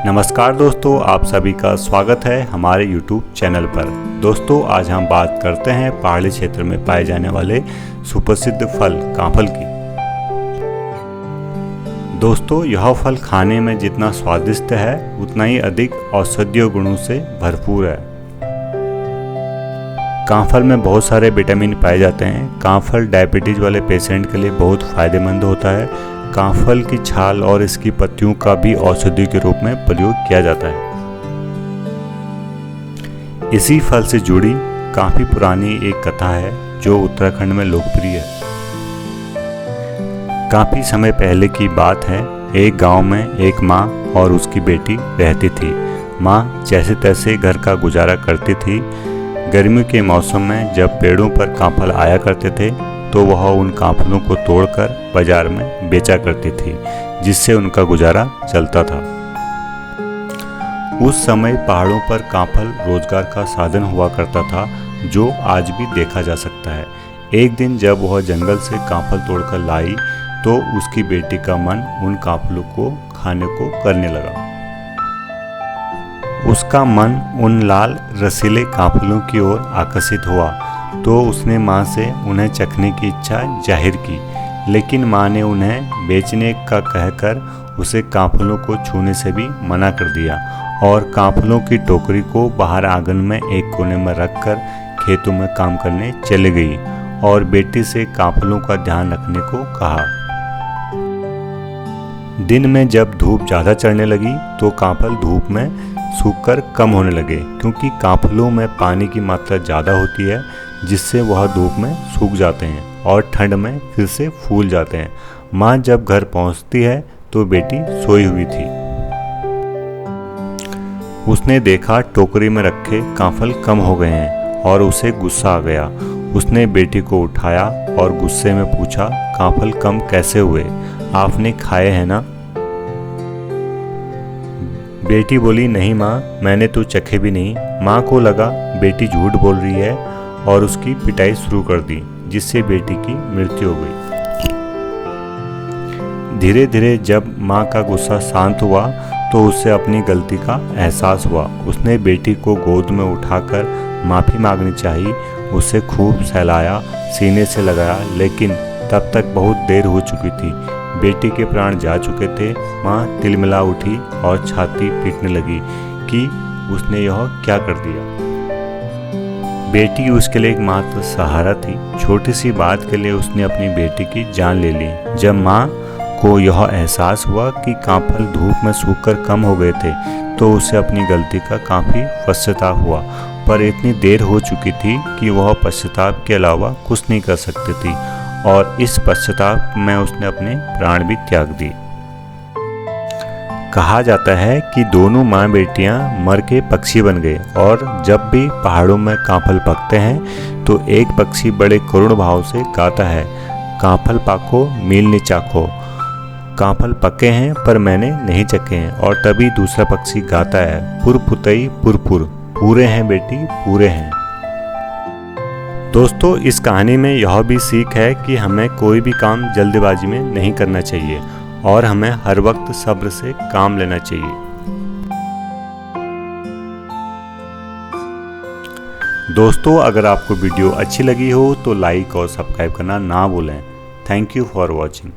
नमस्कार दोस्तों, आप सभी का स्वागत है हमारे YouTube चैनल पर। दोस्तों, आज हम बात करते हैं पहाड़ी क्षेत्र में पाए जाने वाले सुप्रसिद्ध फल कांफल की। दोस्तों, यह फल खाने में जितना स्वादिष्ट है उतना ही अधिक औषधीय गुणों से भरपूर है। कांफल में बहुत सारे विटामिन पाए जाते हैं। कांफल डायबिटीज वाले पेशेंट के लिए बहुत फायदेमंद होता है। कांफल की छाल और इसकी पत्तियों का भी औषधि के रूप में प्रयोग किया जाता है। इसी फल से जुड़ी काफी पुरानी एक कथा है जो उत्तराखंड में लोकप्रिय है। काफी समय पहले की बात है। एक गांव में एक माँ और उसकी बेटी रहती थी। माँ जैसे तैसे घर का गुजारा करती थी। गर्मी के मौसम में जब पेड़ों पर कांफल आया करते थे तो वह उन कांफलों को तोड़कर बाजार में बेचा करती थी, जिससे उनका गुजारा चलता था। उस समय पहाड़ों पर कांफल रोजगार का साधन हुआ करता था, जो आज भी देखा जा सकता है। एक दिन जब वह जंगल से कांफल तोड़कर लाई तो उसकी बेटी का मन उन कांफलों को खाने को करने लगा। उसका मन उन लाल रसीले कांफलों की ओर आकर्षित हुआ तो उसने माँ से उन्हें चखने की इच्छा जाहिर की, लेकिन माँ ने उन्हें बेचने का कहकर उसे कांफलों को छूने से भी मना कर दिया और कांफलों की टोकरी को बाहर आंगन में एक कोने में रखकर खेतों में काम करने चली गई और बेटी से कांफलों का ध्यान रखने को कहा। दिन में जब धूप ज़्यादा चढ़ने लगी तो कांफल धूप में सूखकर कम होने लगे, क्योंकि कांफलों में पानी की मात्रा ज़्यादा होती है, जिससे वह धूप में सूख जाते हैं और ठंड में फिर से फूल जाते हैं। माँ जब घर पहुँचती है तो बेटी सोई हुई थी। उसने देखा टोकरी में रखे कांफल कम हो गए हैं और उसे गुस्सा आ गया। उसने बेटी को उठाया और गुस्से में पूछा, कांफल कम कैसे हुए? आपने खाए हैं ना? बेटी बोली, नहीं माँ, मैंने तो चखे भी नहीं। माँ को लगा बेटी झूठ बोल रही है और उसकी पिटाई शुरू कर दी, जिससे बेटी की मृत्यु हो गई। धीरे धीरे जब माँ का गुस्सा शांत हुआ तो उसे अपनी गलती का एहसास हुआ। उसने बेटी को गोद में उठाकर माफ़ी मांगनी चाहिए, उसे खूब सहलाया, सीने से लगाया, लेकिन तब तक बहुत देर हो चुकी थी। बेटी के प्राण जा चुके थे। माँ तिलमिला उठी और छाती पीटने लगी कि उसने यह क्या कर दिया। बेटी उसके लिए एकमात्र सहारा थी। छोटी सी बात के लिए उसने अपनी बेटी की जान ले ली। जब माँ को यह एहसास हुआ कि कांफल धूप में सूखकर कम हो गए थे तो उसे अपनी गलती का काफ़ी पश्चाताप हुआ, पर इतनी देर हो चुकी थी कि वह पश्चाताप के अलावा कुछ नहीं कर सकती थी और इस पश्चाताप में उसने अपने प्राण भी त्याग दिए। कहा जाता है कि दोनों माँ बेटियां मर के पक्षी बन गए और जब भी पहाड़ों में कांफल पकते हैं तो एक पक्षी बड़े करुण भाव से गाता है, कांफल पाको मील न चाखो। कांफल पके हैं पर मैंने नहीं चखे हैं। और तभी दूसरा पक्षी गाता है, पुर पुतई पुरपुर, पूरे हैं बेटी पूरे हैं। दोस्तों, इस कहानी में यह भी सीख है कि हमें कोई भी काम जल्दबाजी में नहीं करना चाहिए और हमें हर वक्त सब्र से काम लेना चाहिए। दोस्तों, अगर आपको वीडियो अच्छी लगी हो तो लाइक और सब्सक्राइब करना ना भूलें। Thank you for watching.